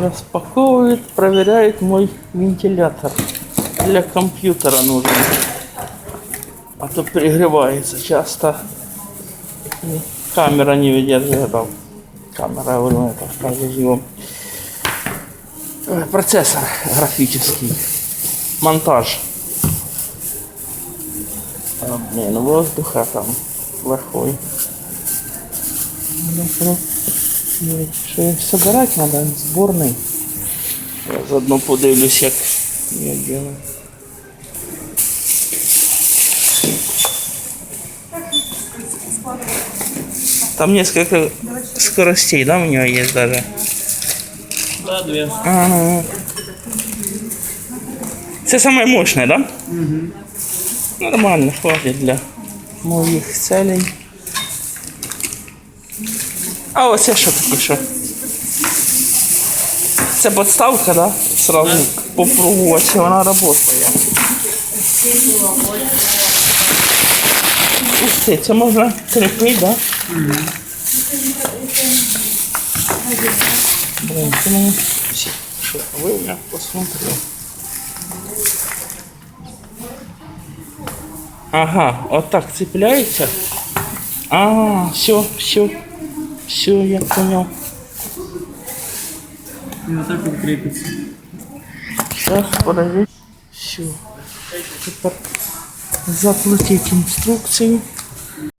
Распаковывает, проверяет мой вентилятор. Для компьютера нужен. А то перегревается часто. И камера не выдерживает. Камера, говорю, это скажем, процессор графический. Монтаж. Обмен воздуха там плохой. Что собирать надо, сборный. Я заодно подивлюсь, як я делаю. Там несколько скоростей, да, у него есть даже? Да, две. Это самое мощное, да? Угу. Нормально, хватит для моих целей. А ось це що таке, що? Це подставка, да? Сразу попробувати, чи вона працює. Ух ти, це можна кріпити, да? Угу. Блин, ты мне... Что, вы меня посмотрели. Ага, вот так цепляется. А, все, я понял. И вот так вот крепится. Сейчас, подожди. Все. Теперь заплатить инструкцию.